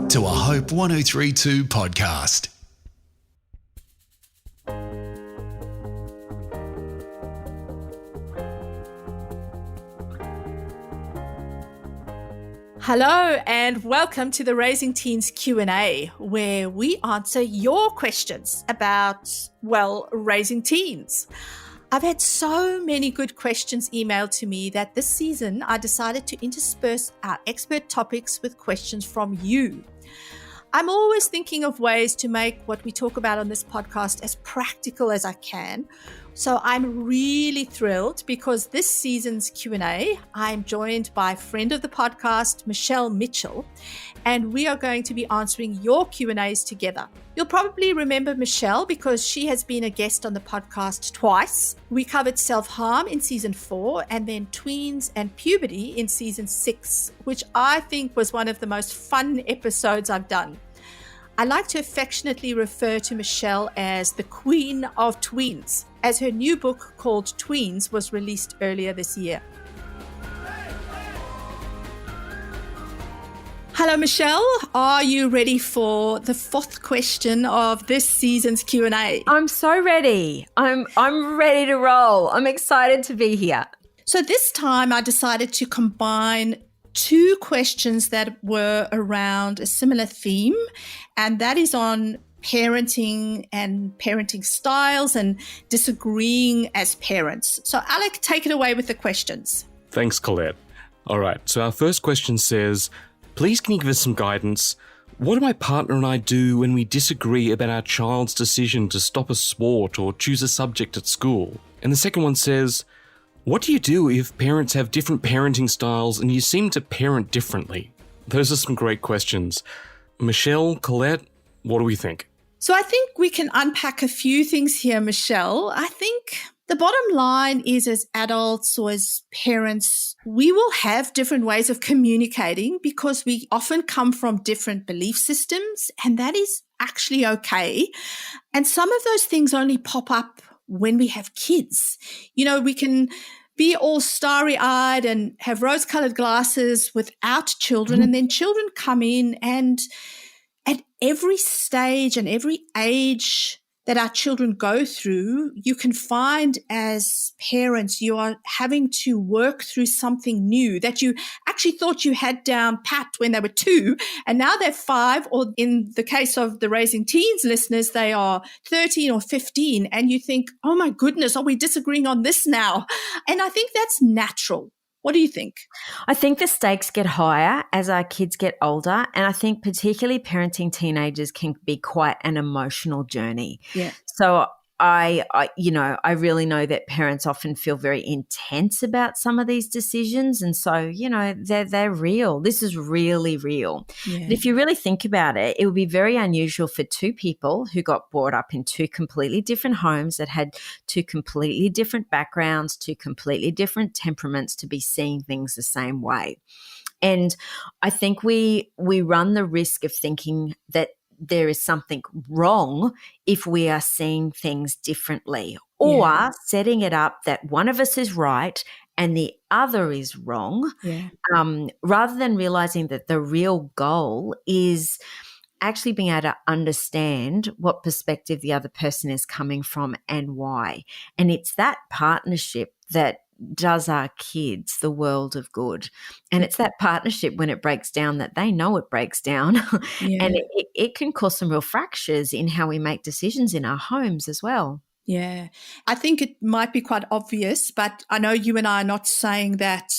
to a Hope 1032 podcast. Hello and welcome to the Raising Teens Q&A, where we answer your questions about, raising teens. I've had so many good questions emailed to me that this season I decided to intersperse our expert topics with questions from you. I'm always thinking of ways to make what we talk about on this podcast as practical as I can. So I'm really thrilled because this season's Q&A, I'm joined by friend of the podcast, Michelle Mitchell, and we are going to be answering your Q&As together. You'll probably remember Michelle because she has been a guest on the podcast twice. We covered self-harm in season 4 and then tweens and puberty in season 6, which I think was one of the most fun episodes I've done. I like to affectionately refer to Michelle as the Queen of Tweens, as her new book called Tweens was released earlier this year. Hello, Michelle. Are you ready for the 4th question of this season's Q&A? I'm so ready. I'm ready to roll. I'm excited to be here. So this time I decided to combine 2 questions that were around a similar theme, and that is on parenting and parenting styles and disagreeing as parents. So Alec, take it away with the questions. Thanks, Collett. All right, so our first question says, please can you give us some guidance? What do my partner and I do when we disagree about our child's decision to stop a sport or choose a subject at school? And the second one says, what do you do if parents have different parenting styles and you seem to parent differently? Those are some great questions. Michelle, Collett, what do we think? So I think we can unpack a few things here, Michelle. I think the bottom line is as adults or as parents, we will have different ways of communicating because we often come from different belief systems, and that is actually okay. And some of those things only pop up when we have kids. You know, we can be all starry-eyed and have rose-colored glasses without children, and then children come in, and at every stage and every age that our children go through, you can find as parents you are having to work through something new that you actually thought you had down pat when they were 2, and now they're 5, or in the case of the Raising Teens listeners, they are 13 or 15, and you think, oh my goodness, are we disagreeing on this now? And I think that's natural. What do you think? I think the stakes get higher as our kids get older, and I think particularly parenting teenagers can be quite an emotional journey. Yeah. So I really know that parents often feel very intense about some of these decisions, and so, they're real. This is really real. Yeah. But if you really think about it, it would be very unusual for 2 people who got brought up in 2 completely different homes that had 2 completely different backgrounds, 2 completely different temperaments to be seeing things the same way. And I think we run the risk of thinking that there is something wrong if we are seeing things differently, or setting it up that one of us is right and the other is wrong, rather than realizing that the real goal is actually being able to understand what perspective the other person is coming from and why. And it's that partnership that does our kids the world of good. And it's that partnership when it breaks down that they know it breaks down. Yeah. And it can cause some real fractures in how we make decisions in our homes as well. Yeah. I think it might be quite obvious, but I know you and I are not saying that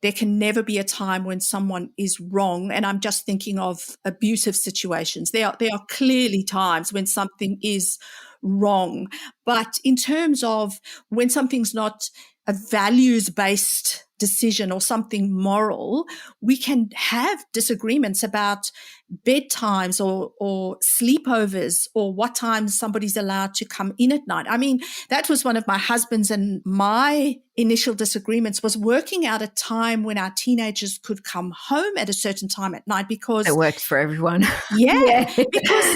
there can never be a time when someone is wrong. And I'm just thinking of abusive situations. There are clearly times when something is wrong. But in terms of when something's not a values-based decision or something moral, we can have disagreements about bedtimes or sleepovers or what time somebody's allowed to come in at night. I mean, that was one of my husband's and my initial disagreements, was working out a time when our teenagers could come home at a certain time at night, because it works for everyone. Yeah.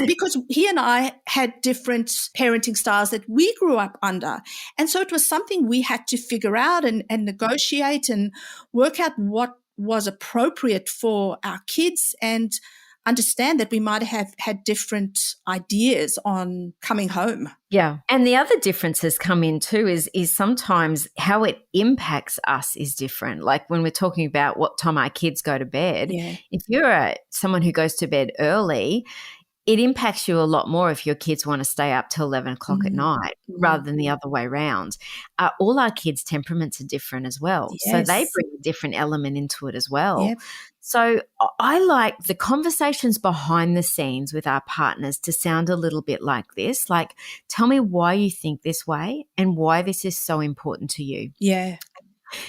because he and I had different parenting styles that we grew up under. And so it was something we had to figure out and negotiate and work out what was appropriate for our kids. And understand that we might have had different ideas on coming home. Yeah. And the other differences come in too is sometimes how it impacts us is different. Like when we're talking about what time our kids go to bed, if you're someone who goes to bed early, it impacts you a lot more if your kids want to stay up till 11 o'clock at night rather than the other way around. All our kids' temperaments are different as well. So they bring a different element into it as well. Yep. So I like the conversations behind the scenes with our partners to sound a little bit like this, like, tell me why you think this way and why this is so important to you. Yeah.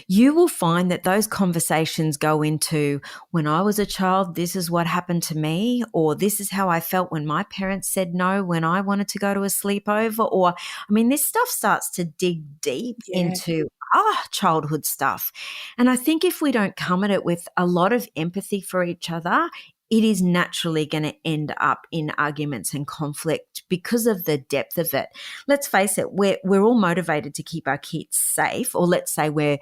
You will find that those conversations go into, when I was a child, this is what happened to me, or this is how I felt when my parents said no when I wanted to go to a sleepover, or, I mean, this stuff starts to dig deep into childhood stuff. And I think if we don't come at it with a lot of empathy for each other, it is naturally going to end up in arguments and conflict because of the depth of it. Let's face it, we're all motivated to keep our kids safe, or let's say we're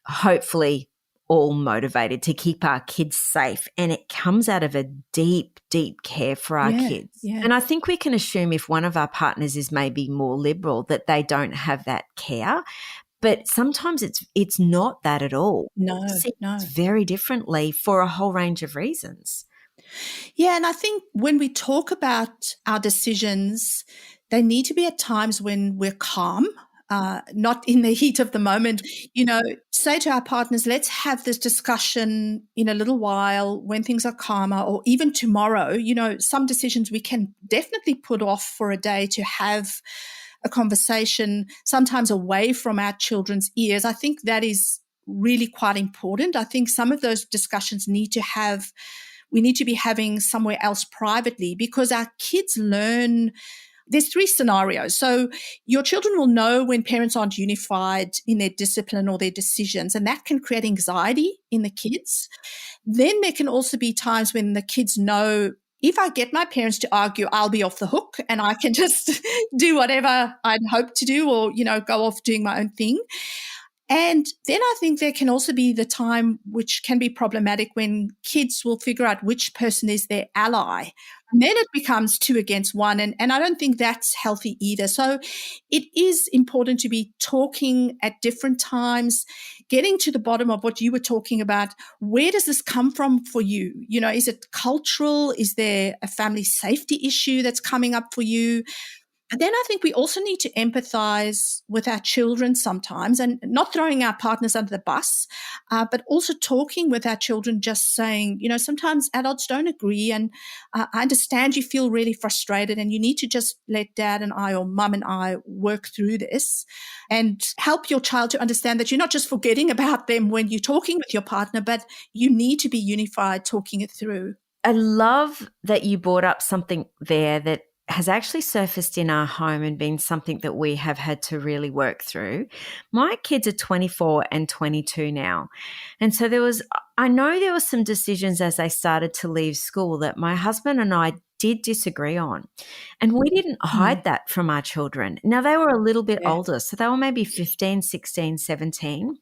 hopefully all motivated to keep our kids safe, and it comes out of a deep, deep care for our kids. Yeah. And I think we can assume if one of our partners is maybe more liberal that they don't have that care. But sometimes it's not that at all. No. It's very differently for a whole range of reasons. Yeah, and I think when we talk about our decisions, they need to be at times when we're calm, not in the heat of the moment. You know, say to our partners, let's have this discussion in a little while when things are calmer, or even tomorrow. You know, some decisions we can definitely put off for a day to have a conversation, sometimes away from our children's ears. I think that is really quite important. I think some of those discussions we need to be having somewhere else privately, because our kids learn. There's 3 scenarios. So your children will know when parents aren't unified in their discipline or their decisions, and that can create anxiety in the kids. Then there can also be times when the kids know, if I get my parents to argue, I'll be off the hook and I can just do whatever I'd hoped to do, or, you know, go off doing my own thing. And then I think there can also be the time which can be problematic when kids will figure out which person is their ally. And then it becomes 2 against 1. And I don't think that's healthy either. So it is important to be talking at different times, getting to the bottom of what you were talking about. Where does this come from for you? You know, is it cultural? Is there a family safety issue that's coming up for you? And then I think we also need to empathize with our children sometimes, and not throwing our partners under the bus, but also talking with our children, just saying, you know, sometimes adults don't agree, and I understand you feel really frustrated and you need to just let dad and I, or mum and I, work through this, and help your child to understand that you're not just forgetting about them when you're talking with your partner, but you need to be unified talking it through. I love that you brought up something there that has actually surfaced in our home and been something that we have had to really work through. My kids are 24 and 22 now. And so I know there were some decisions as they started to leave school that my husband and I did disagree on. And we didn't hide that from our children. Now, they were a little bit older, so they were maybe 15, 16, 17.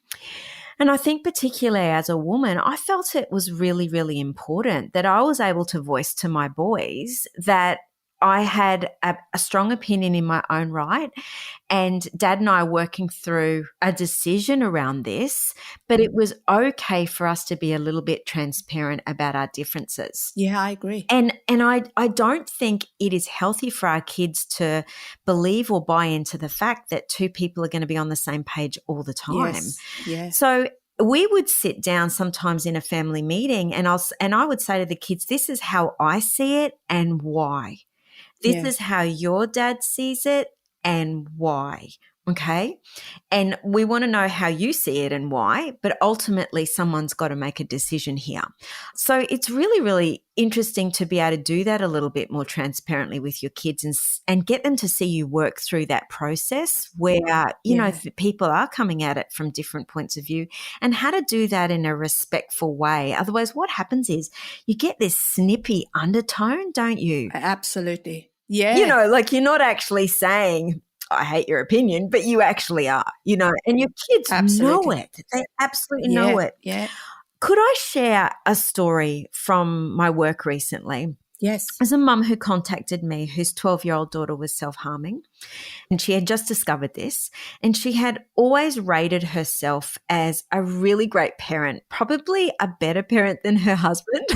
And I think particularly as a woman, I felt it was really, really important that I was able to voice to my boys that I had a strong opinion in my own right, and Dad and I are working through a decision around this, but it was okay for us to be a little bit transparent about our differences. Yeah, I agree. And I don't think it is healthy for our kids to believe or buy into the fact that 2 people are going to be on the same page all the time. Yes. So we would sit down sometimes in a family meeting, and I would say to the kids, this is how I see it and why. This is how your dad sees it and why, okay? And we want to know how you see it and why, but ultimately someone's got to make a decision here. So it's really, really interesting to be able to do that a little bit more transparently with your kids, and get them to see you work through that process where, you know, people are coming at it from different points of view, and how to do that in a respectful way. Otherwise, what happens is you get this snippy undertone, don't you? Absolutely. Yeah. You know, like you're not actually saying, I hate your opinion, but you actually are, you know, and your kids know it. They absolutely know it. Yeah. Could I share a story from my work recently? Yes. As a mum who contacted me whose 12-year-old daughter was self-harming, and she had just discovered this, and she had always rated herself as a really great parent, probably a better parent than her husband.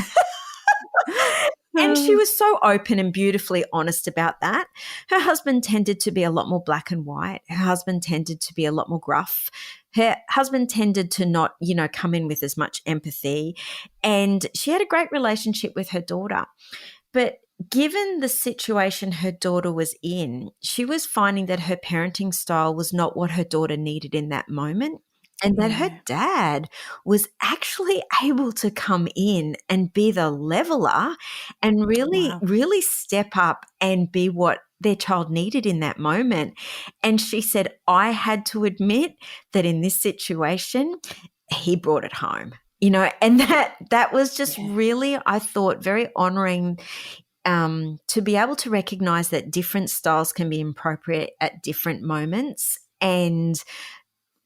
And she was so open and beautifully honest about that. Her husband tended to be a lot more black and white. Her husband tended to be a lot more gruff. Her husband tended to not, come in with as much empathy. And she had a great relationship with her daughter. But given the situation her daughter was in, she was finding that her parenting style was not what her daughter needed in that moment. And that her dad was actually able to come in and be the leveler and really step up and be what their child needed in that moment. And she said, I had to admit that in this situation, he brought it home, and that was just really, I thought, very honoring to be able to recognize that different styles can be appropriate at different moments, and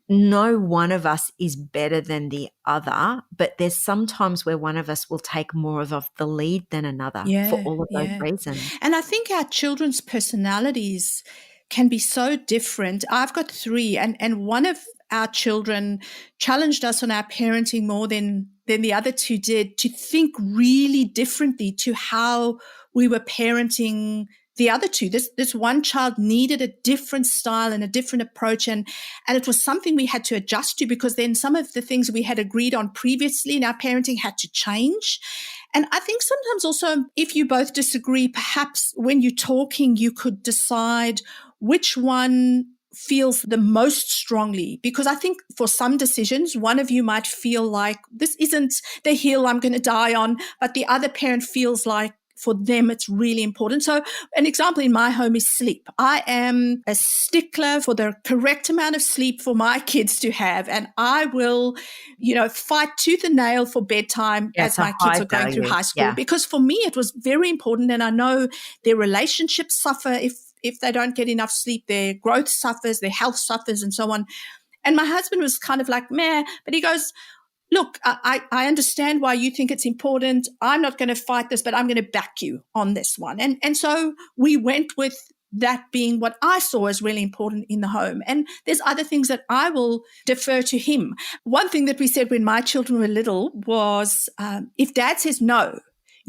no one of us is better than the other, but there's sometimes where one of us will take more of the lead than another for all of those reasons. And I think our children's personalities can be so different. I've got 3, and one of our children challenged us on our parenting more than the other 2 did, to think really differently to how we were parenting the other 2. This one child needed a different style and a different approach, and it was something we had to adjust to, because then some of the things we had agreed on previously in our parenting had to change. And I think sometimes also, if you both disagree, perhaps when you're talking, you could decide which one feels the most strongly, because I think for some decisions, one of you might feel like this isn't the hill I'm going to die on, but the other parent feels like for them it's really important. So an example in my home is sleep. I am a stickler for the correct amount of sleep for my kids to have, and I will, fight tooth and nail for bedtime as my kids are going through high school, because for me it was very important, and I know their relationships suffer if they don't get enough sleep, their growth suffers, their health suffers, and so on. And my husband was kind of like, meh, but he goes, look, I understand why you think it's important. I'm not going to fight this, but I'm going to back you on this one. And so we went with that being what I saw as really important in the home. And there's other things that I will defer to him. One thing that we said when my children were little was, if dad says no,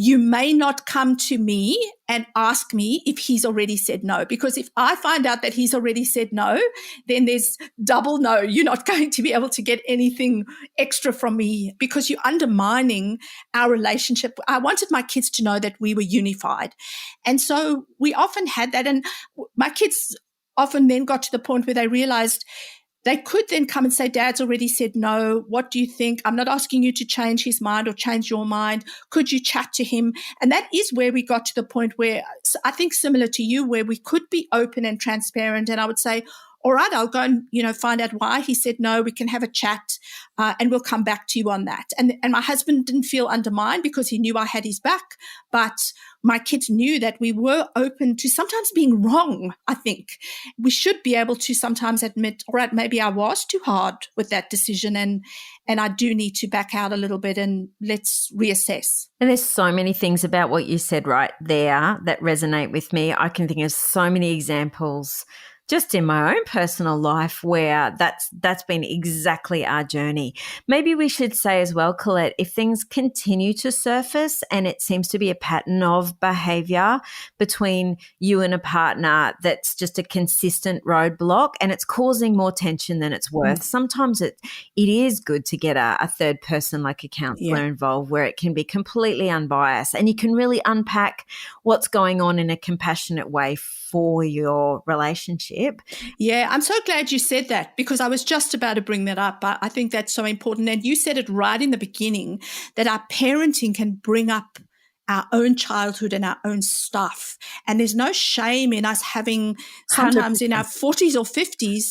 you may not come to me and ask me if he's already said no, because if I find out that he's already said no, then there's double no. You're not going to be able to get anything extra from me, because you're undermining our relationship. I wanted my kids to know that we were unified. And so we often had that. And my kids often then got to the point where they realized they could then come and say, Dad's already said no. What do you think? I'm not asking you to change his mind or change your mind. Could you chat to him? And that is where we got to the point where I think similar to you, where we could be open and transparent. And I would say, all right, I'll go and, find out why he said no. We can have a chat and we'll come back to you on that. And my husband didn't feel undermined because he knew I had his back. But my kids knew that we were open to sometimes being wrong. I think we should be able to sometimes admit, all right, maybe I was too hard with that decision, and I do need to back out a little bit and let's reassess. And there's so many things about what you said right there that resonate with me. I can think of so many examples just in my own personal life where that's been exactly our journey. Maybe we should say as well, Collett, if things continue to surface and it seems to be a pattern of behavior between you and a partner that's just a consistent roadblock and it's causing more tension than it's worth, sometimes it is good to get a third person like a counselor involved, where it can be completely unbiased and you can really unpack what's going on in a compassionate way for your relationship. Yeah, I'm so glad you said that, because I was just about to bring that up. I think that's so important. And you said it right in the beginning, that our parenting can bring up our own childhood and our own stuff. And there's no shame in us having sometimes 100%. In our 40s or 50s,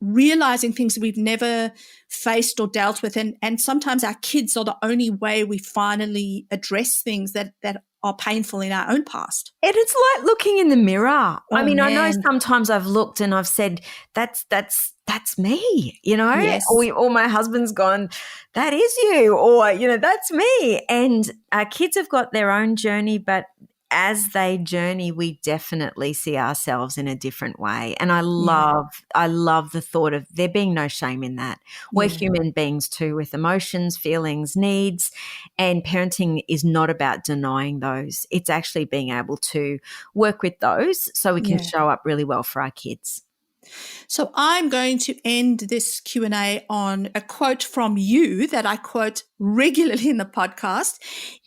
realizing things that we've never faced or dealt with. And sometimes our kids are the only way we finally address things that are painful in our own past. And it's like looking in the mirror. I Man. know sometimes I've looked and I've said, that's that's me, you know, Yes. or my husband's gone, that is you, or, you know, that's me. And our kids have got their own journey, but as they journey, we definitely see ourselves in a different way. And I love the thought of there being no shame in that. We're human beings too, with emotions, feelings, needs, and parenting is not about denying those. It's actually being able to work with those so we can show up really well for our kids. So I'm going to end this Q&A on a quote from you that I quote regularly in the podcast,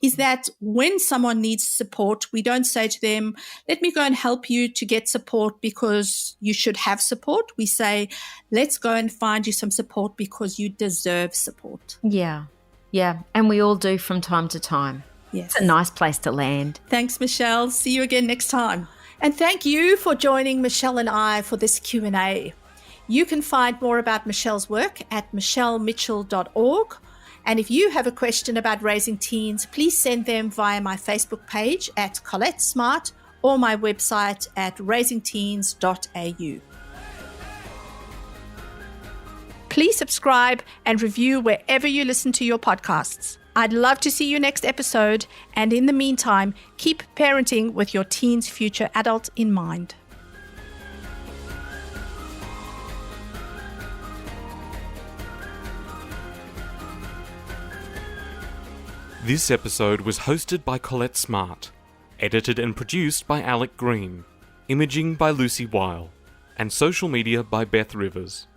is that when someone needs support, we don't say to them, let me go and help you to get support because you should have support. We say, let's go and find you some support because you deserve support. Yeah. Yeah. And we all do from time to time. Yes. It's a nice place to land. Thanks, Michelle. See you again next time. And thank you for joining Michelle and I for this Q&A. You can find more about Michelle's work at michellemitchell.org. And if you have a question about raising teens, please send them via my Facebook page at Collett Smart or my website at raisingteens.au. Please subscribe and review wherever you listen to your podcasts. I'd love to see you next episode. And in the meantime, keep parenting with your teen's future adult in mind. This episode was hosted by Collett Smart, edited and produced by Alec Green, imaging by Lucy Weil, and social media by Beth Rivers.